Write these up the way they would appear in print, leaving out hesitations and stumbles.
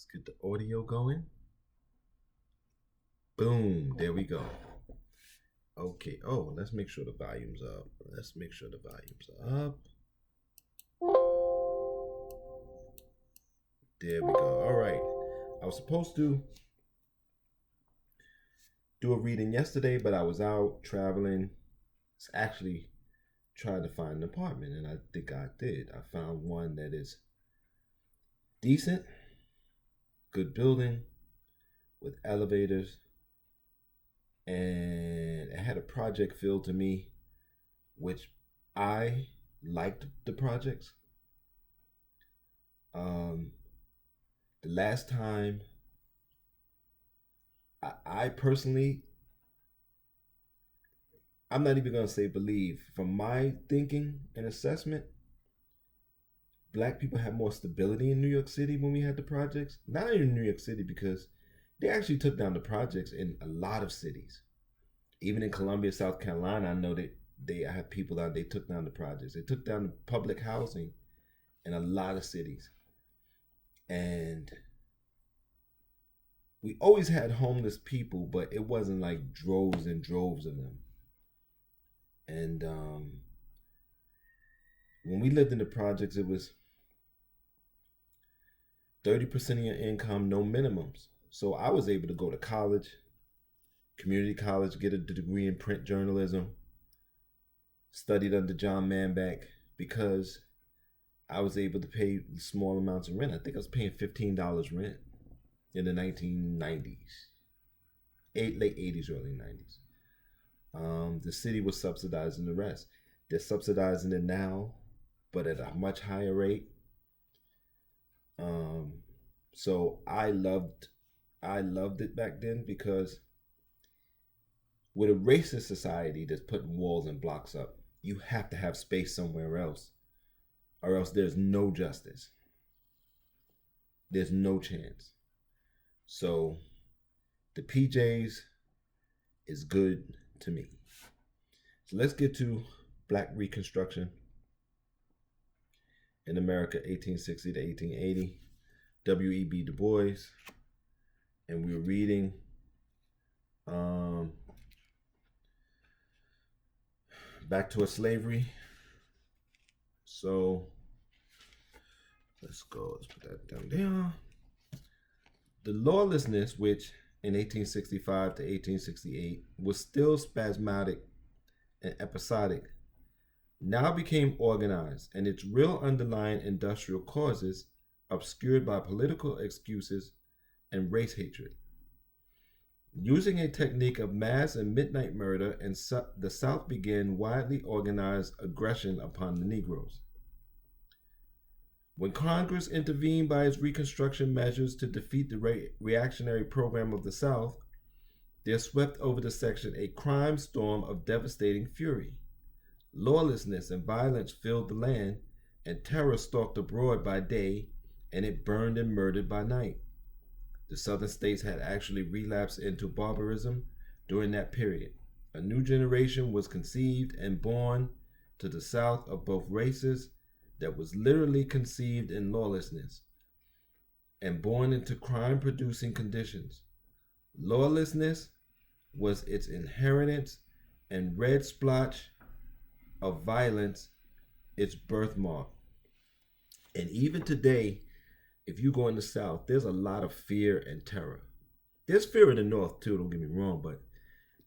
Let's get the audio going. Boom, there we go. Okay, oh, let's make sure the volume's up. Let's make sure the volume's up. There we go. All right. I was supposed to do a reading yesterday, but I was out traveling. It's actually trying to find an apartment, and I think I did. I found one that is decent, good building with elevators, and it had a project feel to me, which I liked the projects. The last time I personally, I'm not even gonna say believe. From my thinking and assessment, black people have more stability in New York City when we had the projects. Not in New York City because they actually took down the projects in a lot of cities. Even in Columbia, South Carolina, I know that I have people out. They took down the projects. They took down the public housing in a lot of cities, and we always had homeless people, but it wasn't like droves and droves of them. And when we lived in the projects, it was 30% of your income, no minimums. So I was able to go to college, community college, get a degree in print journalism, studied under John Manbeck because I was able to pay small amounts of rent. I think I was paying $15 rent in the 1990s, late 80s, early 90s. The city was subsidizing the rest. They're subsidizing it now, but at a much higher rate. So I loved it back then because with a racist society that's putting walls and blocks up, you have to have space somewhere else, or else there's no justice. There's no chance. So the PJs is good to me. So let's get to Black Reconstruction in America, 1860 to 1880. W.E.B. Du Bois. And we were reading Back to Slavery. So let's go. Let's put that down there. The lawlessness, which in 1865 to 1868 was still spasmodic and episodic, now became organized, and its real underlying industrial causes obscured by political excuses and race hatred. Using a technique of mass and midnight murder, and the South began widely organized aggression upon the Negroes. When Congress intervened by its Reconstruction measures to defeat the reactionary program of the South, there swept over the section a crime storm of devastating fury. Lawlessness and violence filled the land, and terror stalked abroad by day, and it burned and murdered by night. The southern states had actually relapsed into barbarism during that period. A new generation was conceived and born to the South of both races that was literally conceived in lawlessness and born into crime-producing conditions. Lawlessness was its inheritance, and red splotch of violence its birthmark. And even today, if you go in the South, there's a lot of fear and terror. There's fear in the North too. Don't get me wrong, but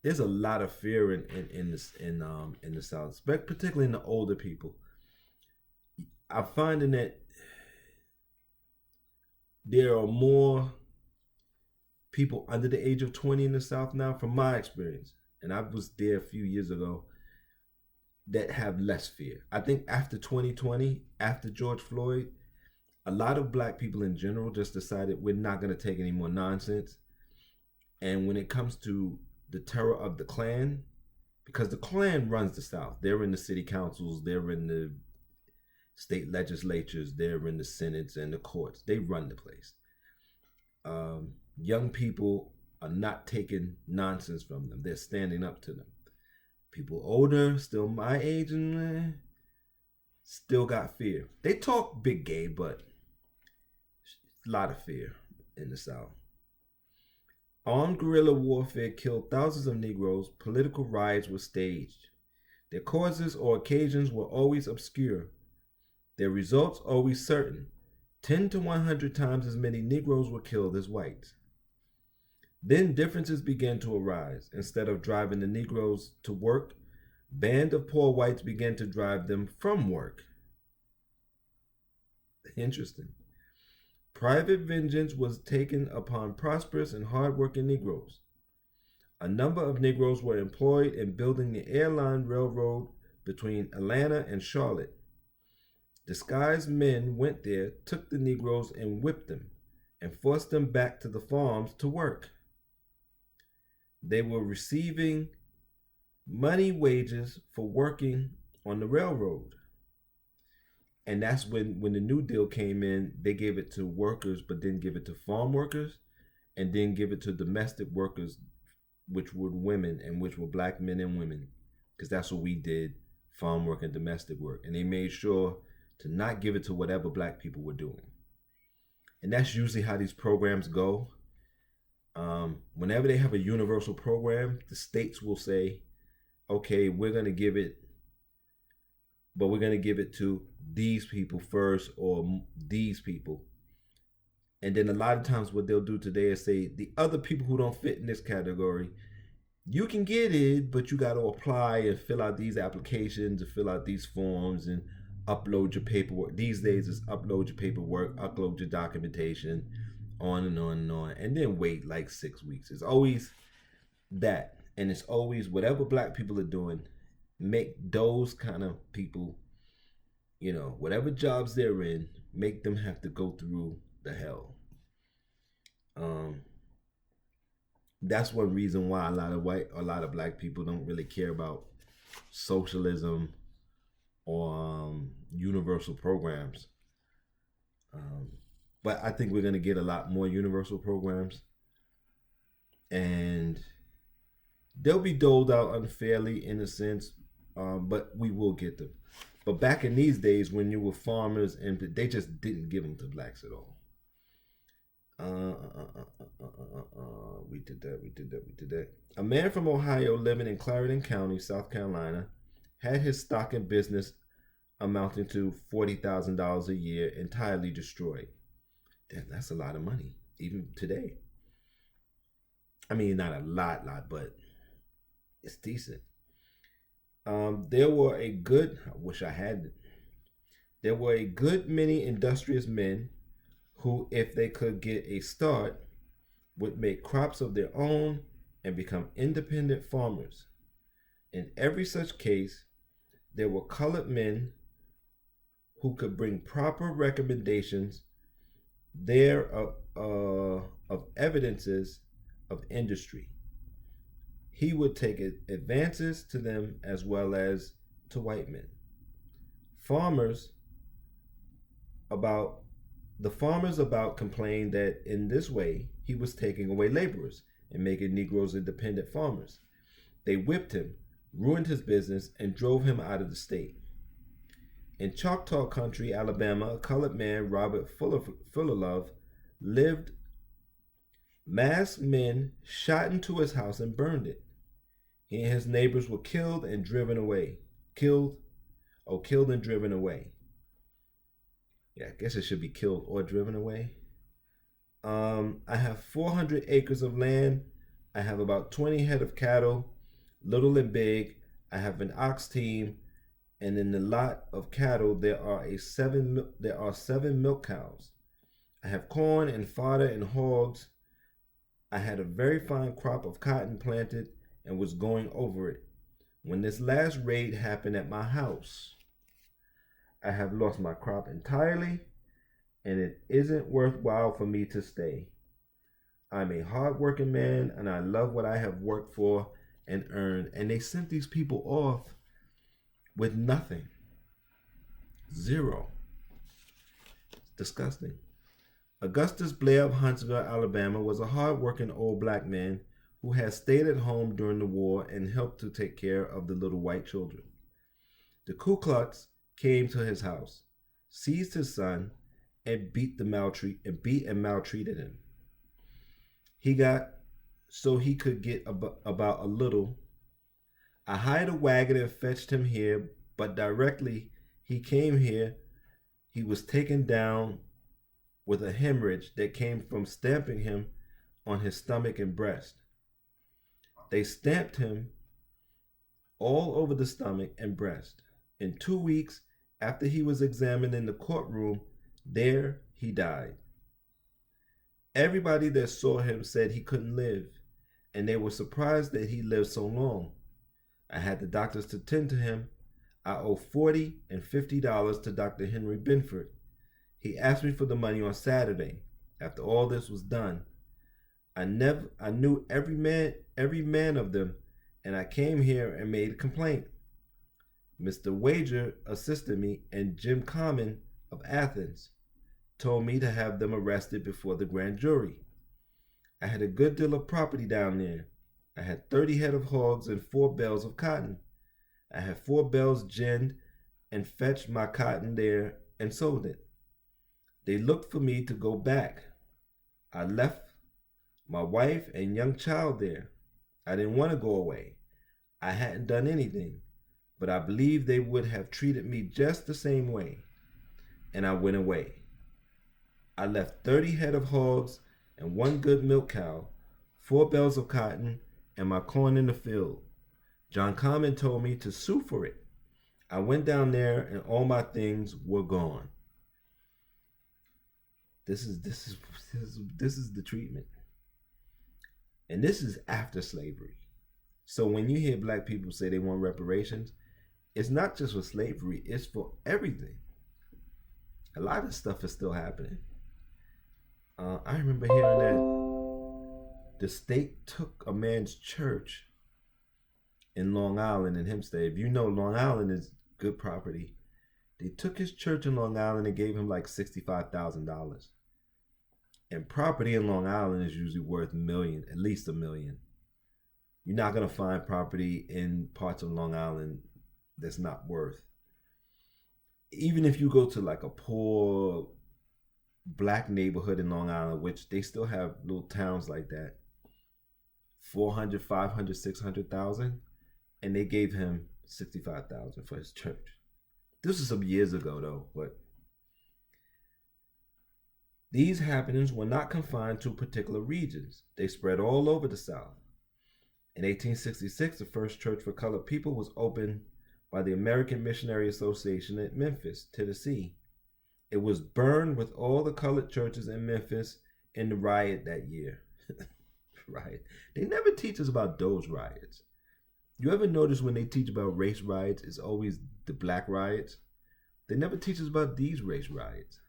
there's a lot of fear in the South, particularly in the older people. I'm finding that there are more people under the age of 20 in the South now, from my experience, and I was there a few years ago, that have less fear. I think after 2020, after George Floyd, a lot of black people in general just decided we're not going to take any more nonsense. And when it comes to the terror of the Klan, because the Klan runs the South, they're in the city councils, they're in the state legislatures, they're in the senates and the courts. They run the place. Young people are not taking nonsense from them. They're standing up to them. People older, still my age, and still got fear. They talk big game, but a lot of fear. in the South. Armed guerrilla warfare killed thousands of Negroes. Political riots were staged. Their causes or occasions were always obscure, their results always certain. 10 to 100 times as many Negroes were killed as whites. Then differences began to arise. Instead of driving the Negroes to work, band of poor whites began to drive them from work. Interesting. Private vengeance was taken upon prosperous and hard-working Negroes. A number of Negroes were employed in building the airline railroad between Atlanta and Charlotte. Disguised men went there, took the Negroes and whipped them, and forced them back to the farms to work. They were receiving money wages for working on the railroad. And that's when the New Deal came in, they gave it to workers, but didn't give it to farm workers, and didn't give it to domestic workers, which were women, and which were black men and women, because that's what we did, farm work and domestic work. And they made sure to not give it to whatever black people were doing. And that's usually how these programs go. Whenever they have a universal program, the states will say, okay, we're going to give it, but we're going to give it to these people first, or these people. And then a lot of times what they'll do today is say, the other people who don't fit in this category, you can get it, but you got to apply and fill out these applications and fill out these forms and upload your paperwork. These days it's upload your paperwork, upload your documentation, on and on and on, and then wait like 6 weeks. It's always that. And it's always whatever black people are doing, make those kind of people, whatever jobs they're in, make them have to go through the hell. That's one reason why a lot of black people don't really care about socialism or universal programs. But I think we're going to get a lot more universal programs, and they'll be doled out unfairly in a sense, but we will get them. But back in these days when you were farmers, and they just didn't give them to blacks at all. We did that. A man from Ohio living in Clarendon County, South Carolina, had his stock in business amounting to $40,000 a year entirely destroyed. Damn, that's a lot of money, even today. I mean, not a lot, but it's decent. There were a good many industrious men who, if they could get a start, would make crops of their own and become independent farmers. In every such case, there were colored men who could bring proper recommendations there of evidences of industry. He would take advances to them as well as to white men. The farmers about complained that in this way he was taking away laborers and making Negroes independent farmers. They whipped him, ruined his business, and drove him out of the state. In Choctaw Country, Alabama, a colored man, Robert Fullerlove, lived. Masked men shot into his house and burned it. He and his neighbors were killed and driven away. Killed and driven away. Yeah, I guess it should be killed or driven away. I have 400 acres of land. I have about 20 head of cattle, little and big. I have an ox team, and in the lot of cattle there are 7 milk cows. I have corn and fodder and hogs. I had a very fine crop of cotton planted and was going over it when this last raid happened at my house. I have lost my crop entirely, and it isn't worthwhile for me to stay. I'm a hard-working man, and I love what I have worked for and earned. And they sent these people off with nothing. Zero. It's disgusting. Augustus Blair of Huntsville, Alabama, was a hard-working old black man who had stayed at home during the war and helped to take care of the little white children. The Ku Klux came to his house, seized his son, and beat and maltreated him. He got so he could get about a little. I hired a wagon and fetched him here, but directly he came here, he was taken down with a hemorrhage that came from stamping him on his stomach and breast. They stamped him all over the stomach and breast. In 2 weeks after he was examined in the courtroom, there he died. Everybody that saw him said he couldn't live, and they were surprised that he lived so long. I had the doctors to tend to him. I owe $40 and $50 to Dr. Henry Binford. He asked me for the money on Saturday. After all this was done, I knew every man of them, and I came here and made a complaint. Mr. Wager assisted me, and Jim Common of Athens told me to have them arrested before the grand jury. I had a good deal of property down there. I had 30 head of hogs and 4 bales of cotton. I had 4 bales ginned and fetched my cotton there and sold it. They looked for me to go back. I left my wife and young child there. I didn't want to go away. I hadn't done anything, but I believed they would have treated me just the same way, and I went away. I left 30 head of hogs and 1 good milk cow, 4 bales of cotton, and my corn in the field. John Common told me to sue for it. I went down there and all my things were gone. This is the treatment. And this is after slavery. So when you hear black people say they want reparations, it's not just for slavery, it's for everything. A lot of stuff is still happening. I remember hearing that the state took a man's church in Long Island in Hempstead. If you know, Long Island is good property. They took his church in Long Island and gave him like $65,000. And property in Long Island is usually worth at least $1 million. You're not going to find property in parts of Long Island that's not worth. Even if you go to like a poor black neighborhood in Long Island, which they still have little towns like that, 400, 500, 600,000, and they gave him 65,000 for his church. This was some years ago though, but these happenings were not confined to particular regions. They spread all over the South. In 1866, the first church for colored people was opened by the American Missionary Association at Memphis, Tennessee. It was burned with all the colored churches in Memphis in the riot that year. Riot. They never teach us about those riots. You ever notice when they teach about race riots, it's always the black riots? They never teach us about these race riots.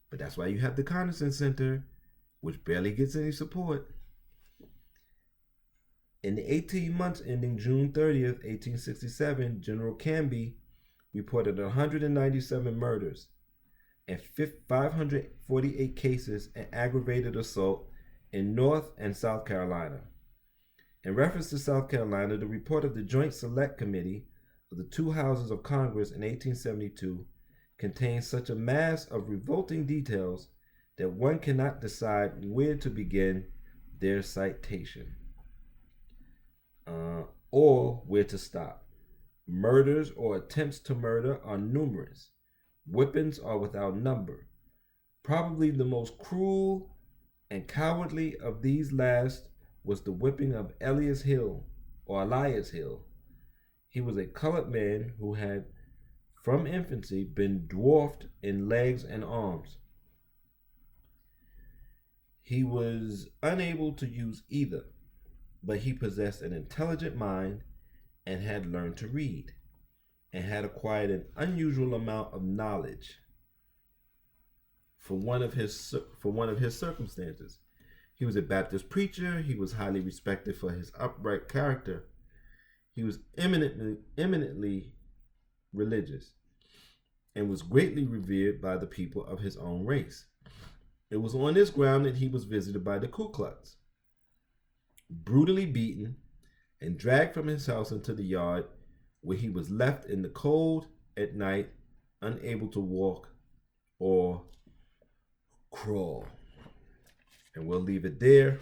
But that's why you have the Conason Center, which barely gets any support. In the 18 months ending June 30th, 1867, General Canby reported 197 murders and 548 cases and aggravated assault in North and South Carolina. In reference to South Carolina, the report of the Joint Select Committee of the 2 houses of Congress in 1872 contains such a mass of revolting details that one cannot decide where to begin their citation or where to stop. Murders or attempts to murder are numerous. Whippings are without number. Probably the most cruel and cowardly of these last was the whipping of Elias Hill. He was a colored man who had from infancy been dwarfed in legs and arms. He was unable to use either, but he possessed an intelligent mind and had learned to read and had acquired an unusual amount of knowledge for one of his circumstances. He was a Baptist preacher. He was highly respected for his upright character. He was eminently religious and was greatly revered by the people of his own race. It was on this ground that he was visited by the Ku Klux, brutally beaten, and dragged from his house into the yard, where he was left in the cold at night, unable to walk or crawl. And we'll leave it there.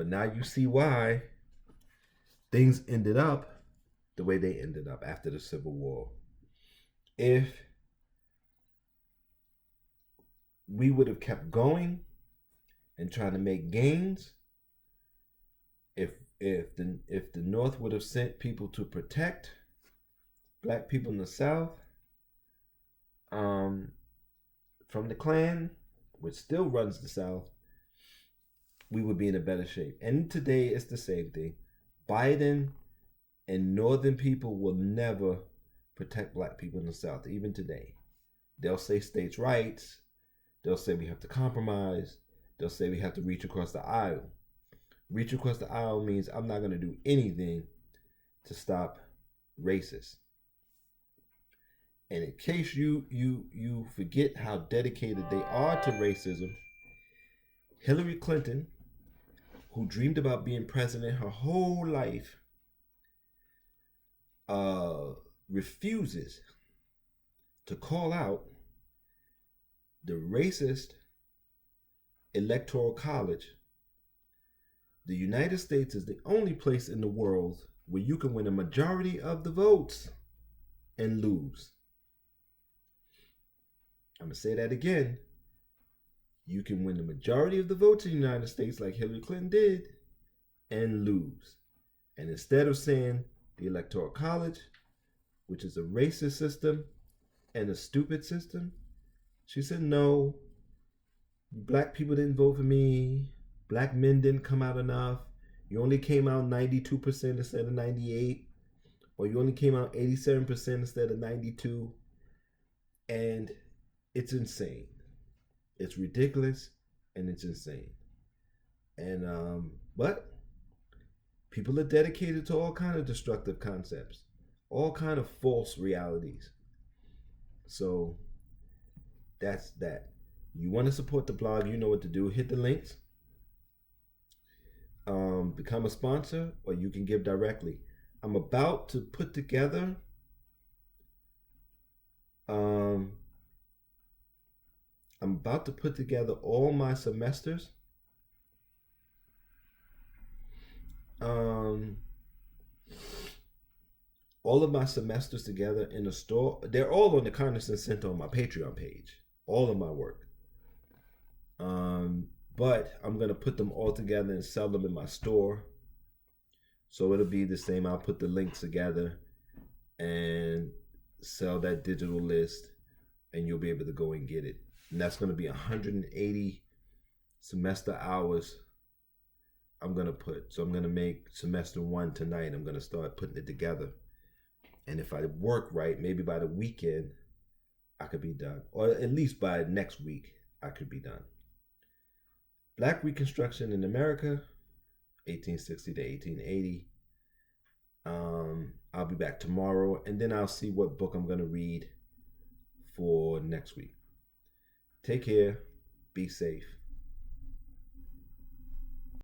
But now you see why things ended up the way they ended up after the Civil War. If we would have kept going and trying to make gains, if the North would have sent people to protect black people in the South from the Klan, which still runs the South, we would be in a better shape. And today it's the same thing. Biden and Northern people will never protect black people in the South, even today. They'll say states' rights. They'll say we have to compromise. They'll say we have to reach across the aisle. Reach across the aisle means I'm not going to do anything to stop racists. And in case you forget how dedicated they are to racism, Hillary Clinton, who dreamed about being president her whole life, refuses to call out the racist electoral college. The United States is the only place in the world where you can win a majority of the votes and lose. I'm going to say that again. You can win the majority of the votes in the United States like Hillary Clinton did and lose. And instead of saying the Electoral College, which is a racist system and a stupid system, she said, no, black people didn't vote for me. Black men didn't come out enough. You only came out 92% instead of 98%. Or you only came out 87% instead of 92%. And it's insane. It's ridiculous and it's insane. And but people are dedicated to all kind of destructive concepts, all kind of false realities. So that's that. You want to support the blog, you know what to do. Hit the links. Become a sponsor, or you can give directly. I'm about to put together all my semesters. All of my semesters together in a store. They're all on the Condescend Center on my Patreon page. All of my work. But I'm going to put them all together and sell them in my store. So it'll be the same. I'll put the links together and sell that digital list, and you'll be able to go and get it. And that's going to be 180 semester hours I'm going to put. So I'm going to make semester 1 tonight. I'm going to start putting it together. And if I work right, maybe by the weekend, I could be done. Or at least by next week, I could be done. Black Reconstruction in America, 1860 to 1880. I'll be back tomorrow, and then I'll see what book I'm going to read for next week. Take care. Be safe.